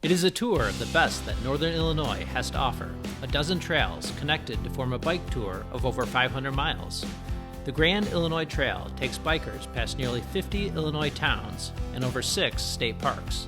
It is a tour of the best that Northern Illinois has to offer, a dozen trails connected to form a bike tour of over 500 miles. The Grand Illinois Trail takes bikers past nearly 50 Illinois towns and over 6 state parks.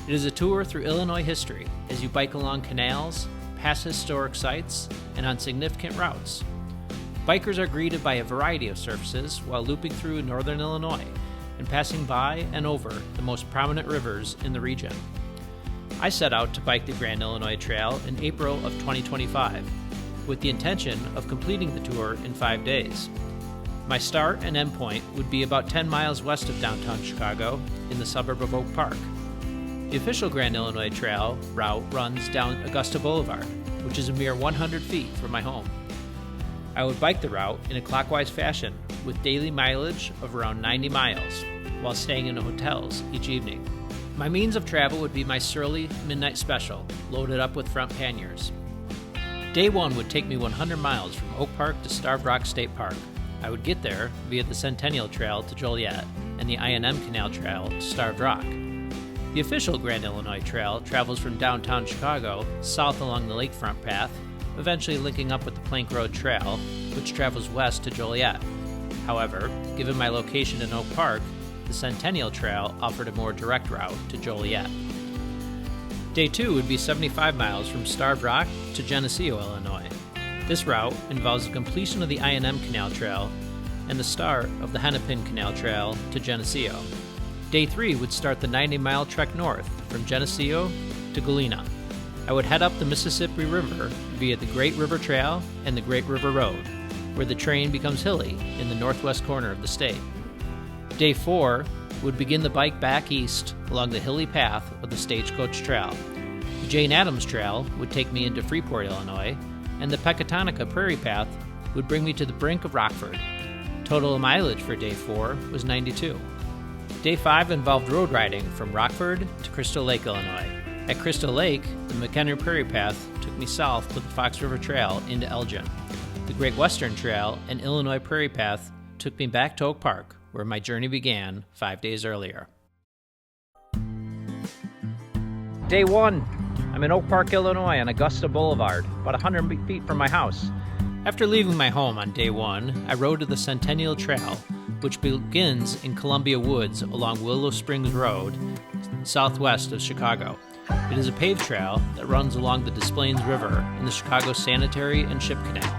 It is a tour through Illinois history as you bike along canals, past historic sites, and on significant routes. Bikers are greeted by a variety of surfaces while looping through Northern Illinois and passing by and over the most prominent rivers in the region. I set out to bike the Grand Illinois Trail in April of 2025 with the intention of completing the tour in 5 days. My start and end point would be about 10 miles west of downtown Chicago in the suburb of Oak Park. The official Grand Illinois Trail route runs down Augusta Boulevard, which is a mere 100 feet from my home. I would bike the route in a clockwise fashion with daily mileage of around 90 miles while staying in hotels each evening. My means of travel would be my Surly Midnight Special, loaded up with front panniers. Day 1 would take me 100 miles from Oak Park to Starved Rock State Park. I would get there via the Centennial Trail to Joliet and the I&M Canal Trail to Starved Rock. The official Grand Illinois Trail travels from downtown Chicago south along the lakefront path, eventually linking up with the Plank Road Trail, which travels west to Joliet. However, given my location in Oak Park, the Centennial Trail offered a more direct route to Joliet. Day 2 would be 75 miles from Starved Rock to Geneseo, Illinois. This route involves the completion of the I&M Canal Trail and the start of the Hennepin Canal Trail to Geneseo. Day 3 would start the 90-mile trek north from Geneseo to Galena. I would head up the Mississippi River via the Great River Trail and the Great River Road, where the terrain becomes hilly in the northwest corner of the state. Day 4 would begin the bike back east along the hilly path of the Stagecoach Trail. The Jane Addams Trail would take me into Freeport, Illinois, and the Pecatonica Prairie Path would bring me to the brink of Rockford. Total mileage for Day 4 was 92. Day 5 involved road riding from Rockford to Crystal Lake, Illinois. At Crystal Lake, the McHenry Prairie Path took me south to the Fox River Trail into Elgin. The Great Western Trail and Illinois Prairie Path took me back to Oak Park, where my journey began 5 days earlier. Day 1. I'm in Oak Park, Illinois on Augusta Boulevard, about 100 feet from my house. After leaving my home on Day 1, I rode to the Centennial Trail, which begins in Columbia Woods along Willow Springs Road, southwest of Chicago. It is a paved trail that runs along the Des Plaines River in the Chicago Sanitary and Ship Canal.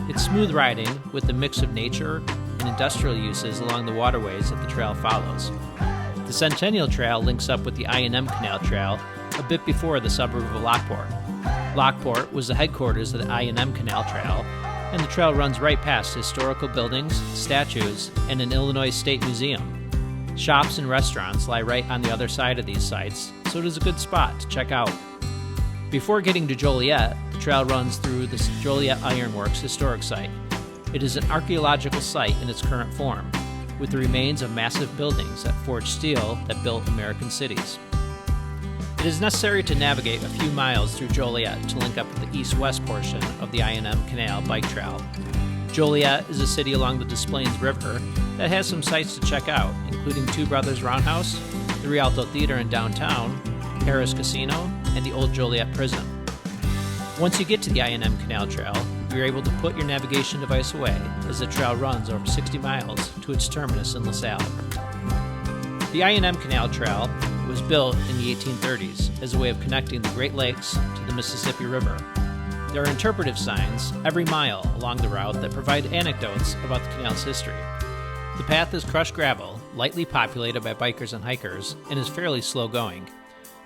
It's smooth riding with a mix of nature and industrial uses along the waterways that the trail follows. The Centennial Trail links up with the I&M Canal Trail a bit before the suburb of Lockport. Lockport was the headquarters of the I&M Canal Trail, and the trail runs right past historical buildings, statues, and an Illinois State Museum. Shops and restaurants lie right on the other side of these sites, so it is a good spot to check out. Before getting to Joliet, the trail runs through the Joliet Ironworks historic site. It is an archaeological site in its current form, with the remains of massive buildings that forged steel that built American cities. It is necessary to navigate a few miles through Joliet to link up with the east-west portion of the I&M Canal bike trail. Joliet is a city along the Des Plaines River that has some sights to check out, including Two Brothers Roundhouse, the Rialto Theater in downtown, Harris Casino, and the Old Joliet Prison. Once you get to the I&M Canal Trail, you're able to put your navigation device away as the trail runs over 60 miles to its terminus in LaSalle. The I&M Canal Trail was built in the 1830s as a way of connecting the Great Lakes to the Mississippi River. There are interpretive signs every mile along the route that provide anecdotes about the canal's history. The path is crushed gravel, lightly populated by bikers and hikers, and is fairly slow going.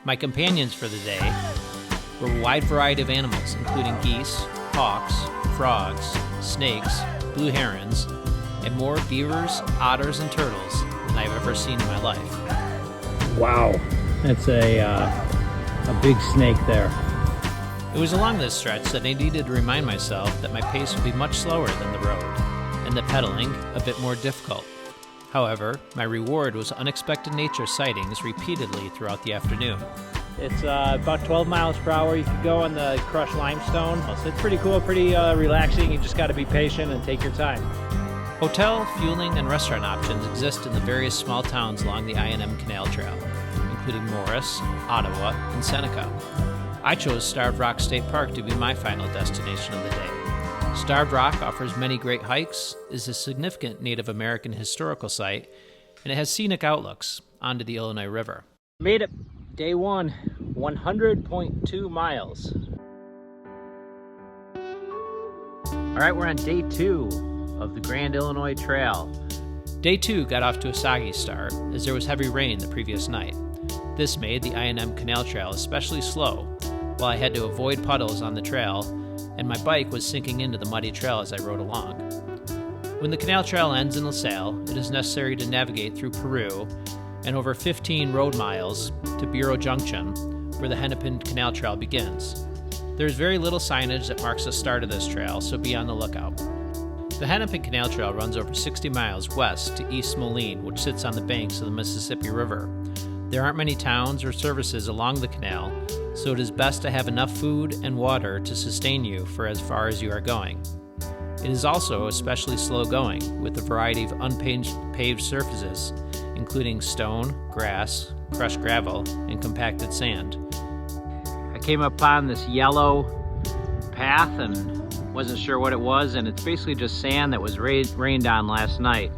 My companions for the day were a wide variety of animals, including geese, hawks, frogs, snakes, blue herons, and more beavers, otters, and turtles than I've ever seen in my life. Wow, that's a big snake there. It was along this stretch that I needed to remind myself that my pace would be much slower than the road, and the pedaling a bit more difficult. However, my reward was unexpected nature sightings repeatedly throughout the afternoon. It's about 12 miles per hour. You could go on the crushed limestone. So it's pretty cool, pretty relaxing. You just got to be patient and take your time. Hotel, fueling, and restaurant options exist in the various small towns along the I&M Canal Trail, including Morris, Ottawa, and Seneca. I chose Starved Rock State Park to be my final destination of the day. Starved Rock offers many great hikes, is a significant Native American historical site, and it has scenic outlooks onto the Illinois River. Made it. Day 1, 100.2 miles. All right, we're on day 2 of the Grand Illinois Trail. Day 2 got off to a soggy start as there was heavy rain the previous night. This made the I&M Canal Trail especially slow, while I had to avoid puddles on the trail, and my bike was sinking into the muddy trail as I rode along. When the Canal Trail ends in LaSalle, it is necessary to navigate through Peru and over 15 road miles to Bureau Junction, where the Hennepin Canal Trail begins. There is very little signage that marks the start of this trail, so be on the lookout. The Hennepin Canal Trail runs over 60 miles west to East Moline, which sits on the banks of the Mississippi River. There aren't many towns or services along the canal, so it is best to have enough food and water to sustain you for as far as you are going. It is also especially slow going, with a variety of unpaved surfaces, including stone, grass, crushed gravel, and compacted sand. I came upon this yellow path and wasn't sure what it was, and it's basically just sand that was rained on last night.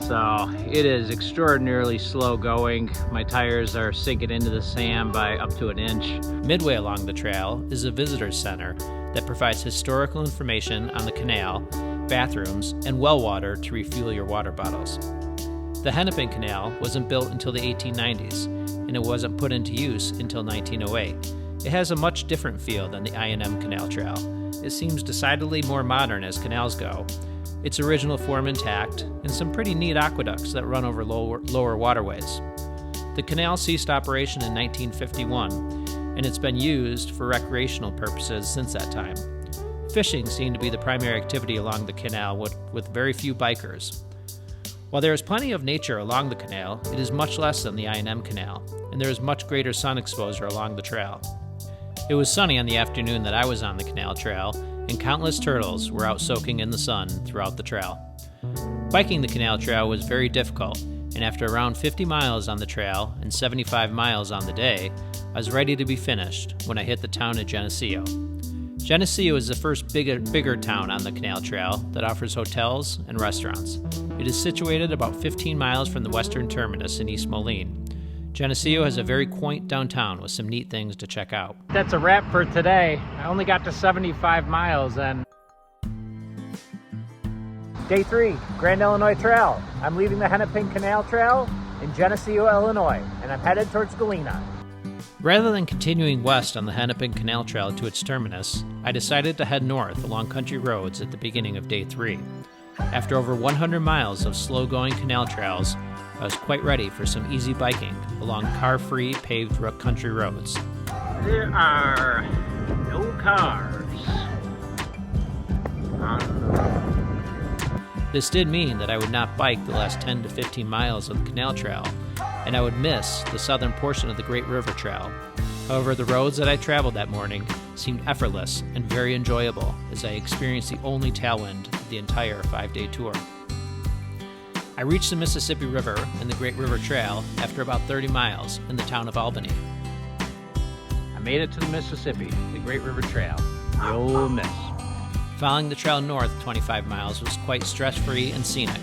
So it is extraordinarily slow going. My tires are sinking into the sand by up to an inch. Midway along the trail is a visitor center that provides historical information on the canal, bathrooms, and well water to refuel your water bottles. The Hennepin Canal wasn't built until the 1890s, and it wasn't put into use until 1908. It has a much different feel than the I&M Canal Trail. It seems decidedly more modern as canals go, its original form intact, and some pretty neat aqueducts that run over lower waterways. The canal ceased operation in 1951, and it's been used for recreational purposes since that time. Fishing seemed to be the primary activity along the canal, with very few bikers. While there is plenty of nature along the canal, it is much less than the I&M Canal, and there is much greater sun exposure along the trail. It was sunny on the afternoon that I was on the canal trail, and countless turtles were out soaking in the sun throughout the trail. Biking the canal trail was very difficult, and after around 50 miles on the trail and 75 miles on the day, I was ready to be finished when I hit the town of Geneseo. Geneseo is the first bigger town on the canal trail that offers hotels and restaurants. It is situated about 15 miles from the western terminus in East Moline. Geneseo has a very quaint downtown with some neat things to check out. That's a wrap for today. I only got to 75 miles and Day 3, Grand Illinois Trail. I'm leaving the Hennepin Canal Trail in Geneseo, Illinois, and I'm headed towards Galena. Rather than continuing west on the Hennepin Canal Trail to its terminus, I decided to head north along country roads at the beginning of Day 3. After over 100 miles of slow-going canal trails, I was quite ready for some easy biking along car-free paved country roads. There are no cars on the road. This did mean that I would not bike the last 10 to 15 miles of the canal trail, and I would miss the southern portion of the Great River Trail. However, the roads that I traveled that morning seemed effortless and very enjoyable as I experienced the only tailwind of the entire 5-day tour. I reached the Mississippi River and the Great River Trail after about 30 miles in the town of Albany. I made it to the Mississippi, the Great River Trail, the Ole Miss. Following the trail north 25 miles was quite stress-free and scenic.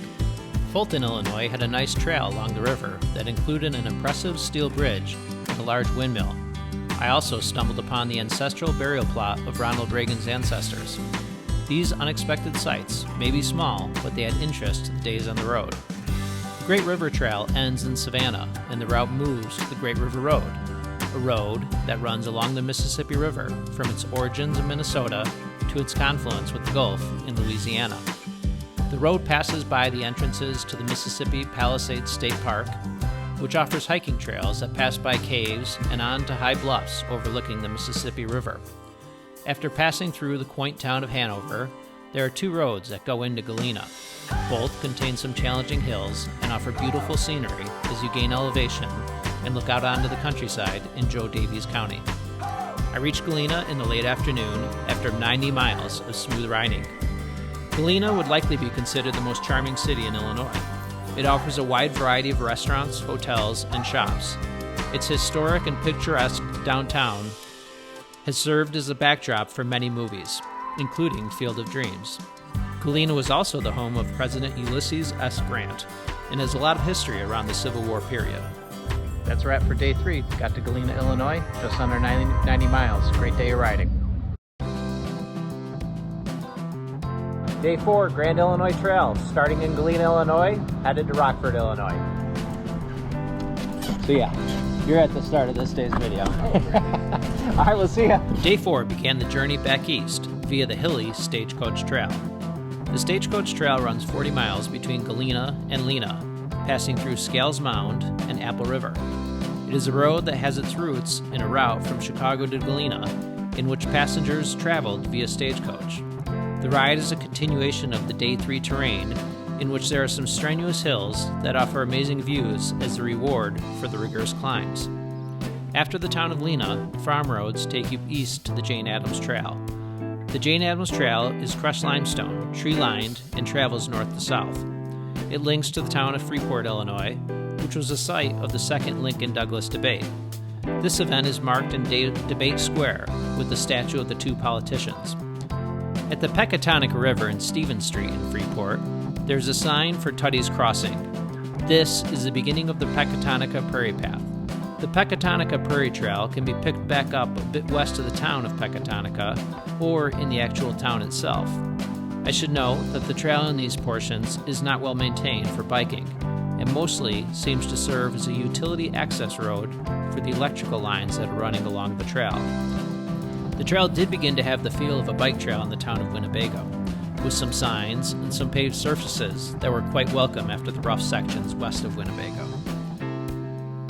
Fulton, Illinois had a nice trail along the river that included an impressive steel bridge and a large windmill. I also stumbled upon the ancestral burial plot of Ronald Reagan's ancestors. These unexpected sights may be small, but they had interest to the days on the road. The Great River Trail ends in Savannah, and the route moves to the Great River Road, a road that runs along the Mississippi River from its origins in Minnesota to its confluence with the Gulf in Louisiana. The road passes by the entrances to the Mississippi Palisades State Park, which offers hiking trails that pass by caves and on to high bluffs overlooking the Mississippi River. After passing through the quaint town of Hanover, there are 2 roads that go into Galena. Both contain some challenging hills and offer beautiful scenery as you gain elevation and look out onto the countryside in Joe Daviess County. I reached Galena in the late afternoon after 90 miles of smooth riding. Galena would likely be considered the most charming city in Illinois. It offers a wide variety of restaurants, hotels, and shops. Its historic and picturesque downtown has served as a backdrop for many movies, including Field of Dreams. Galena was also the home of President Ulysses S. Grant and has a lot of history around the Civil War period. That's a wrap for day 3. Got to Galena, Illinois, just under 90 miles. Great day of riding. Day 4, Grand Illinois Trail, starting in Galena, Illinois, headed to Rockford, Illinois. So yeah, you're at the start of this day's video. All right, we'll see ya. Day 4 began the journey back east via the hilly Stagecoach Trail. The Stagecoach Trail runs 40 miles between Galena and Lena, passing through Scales Mound and Apple River. It is a road that has its roots in a route from Chicago to Galena, in which passengers traveled via stagecoach. The ride is a continuation of the Day 3 terrain, in which there are some strenuous hills that offer amazing views as the reward for the rigorous climbs. After the town of Lena, farm roads take you east to the Jane Addams Trail. The Jane Addams Trail is crushed limestone, tree-lined, and travels north to south. It links to the town of Freeport, Illinois, which was the site of the second Lincoln-Douglas debate. This event is marked in Debate Square with the statue of the two politicians. At the Pecatonica River in Stevens Street in Freeport, there's a sign for Tuddy's Crossing. This is the beginning of the Pecatonica Prairie Path. The Pecatonica Prairie Trail can be picked back up a bit west of the town of Pecatonica or in the actual town itself. I should note that the trail in these portions is not well maintained for biking and mostly seems to serve as a utility access road for the electrical lines that are running along the trail. The trail did begin to have the feel of a bike trail in the town of Winnebago, with some signs and some paved surfaces that were quite welcome after the rough sections west of Winnebago.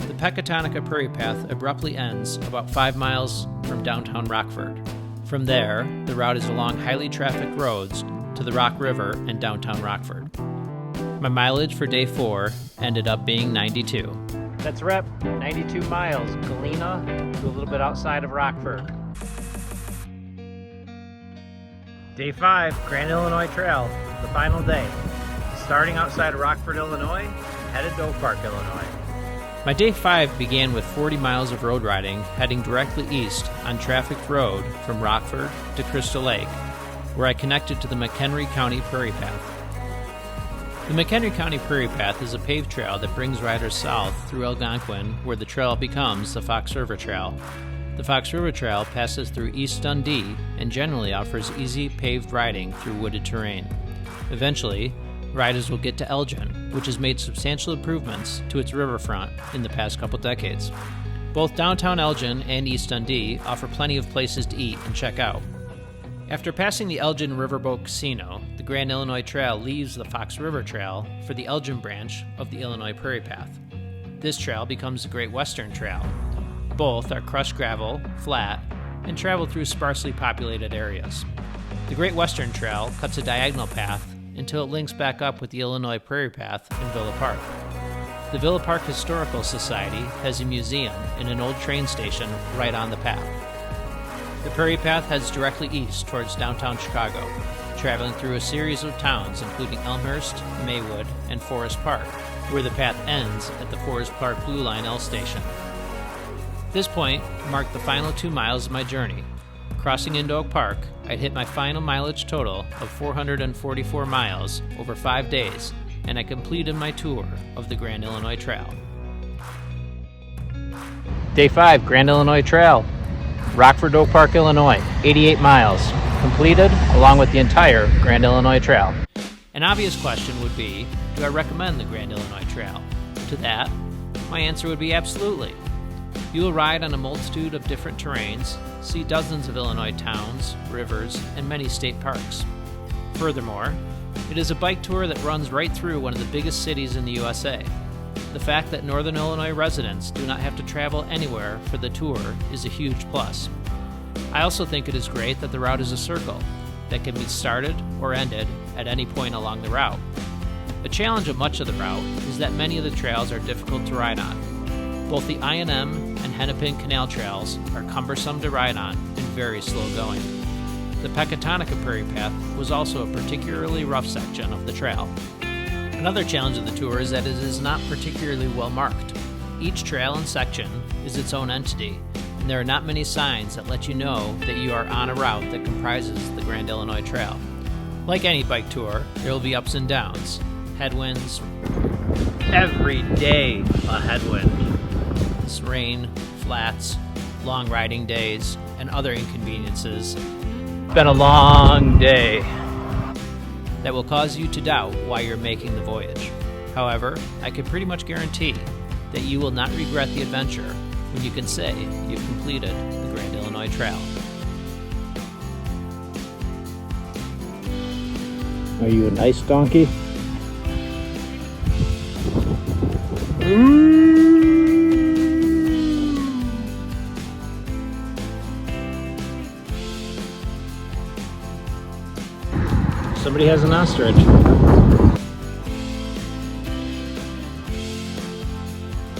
The Pecatonica Prairie Path abruptly ends about 5 miles from downtown Rockford. From there, the route is along highly trafficked roads to the Rock River and downtown Rockford. My mileage for day 4 ended up being 92. That's a wrap. 92 miles, Galena to a little bit outside of Rockford. Day 5, Grand Illinois Trail, the final day. Starting outside of Rockford, Illinois, headed to Oak Park, Illinois. My day 5 began with 40 miles of road riding heading directly east on trafficked road from Rockford to Crystal Lake, where I connected to the McHenry County Prairie Path. The McHenry County Prairie Path is a paved trail that brings riders south through Algonquin, where the trail becomes the Fox River Trail. The Fox River Trail passes through East Dundee and generally offers easy paved riding through wooded terrain. Eventually, riders will get to Elgin, which has made substantial improvements to its riverfront in the past couple decades. Both downtown Elgin and East Dundee offer plenty of places to eat and check out. After passing the Elgin Riverboat Casino, the Grand Illinois Trail leaves the Fox River Trail for the Elgin branch of the Illinois Prairie Path. This trail becomes the Great Western Trail. Both are crushed gravel, flat, and travel through sparsely populated areas. The Great Western Trail cuts a diagonal path until it links back up with the Illinois Prairie Path in Villa Park. The Villa Park Historical Society has a museum and an old train station right on the path. The Prairie Path heads directly east towards downtown Chicago, traveling through a series of towns including Elmhurst, Maywood, and Forest Park, where the path ends at the Forest Park Blue Line L station. This point marked the final 2 miles of my journey. Crossing into Oak Park, I'd hit my final mileage total of 444 miles over 5 days, and I completed my tour of the Grand Illinois Trail. Day 5, Grand Illinois Trail, Rockford, Oak Park, Illinois, 88 miles, completed along with the entire Grand Illinois Trail. An obvious question would be, do I recommend the Grand Illinois Trail? To that, my answer would be absolutely. You will ride on a multitude of different terrains, see dozens of Illinois towns, rivers, and many state parks. Furthermore, it is a bike tour that runs right through one of the biggest cities in the USA. The fact that Northern Illinois residents do not have to travel anywhere for the tour is a huge plus. I also think it is great that the route is a circle that can be started or ended at any point along the route. A challenge of much of the route is that many of the trails are difficult to ride on. Both the I&M and Hennepin Canal trails are cumbersome to ride on and very slow going. The Pecatonica Prairie Path was also a particularly rough section of the trail. Another challenge of the tour is that it is not particularly well marked. Each trail and section is its own entity, and there are not many signs that let you know that you are on a route that comprises the Grand Illinois Trail. Like any bike tour, there will be ups and downs, headwinds, every day a headwind, rain, flats, long riding days, and other inconveniences. It's been a long day that will cause you to doubt why you're making the voyage. However, I can pretty much guarantee that you will not regret the adventure when you can say you've completed the Grand Illinois Trail. Are you a nice donkey? Somebody has an ostrich.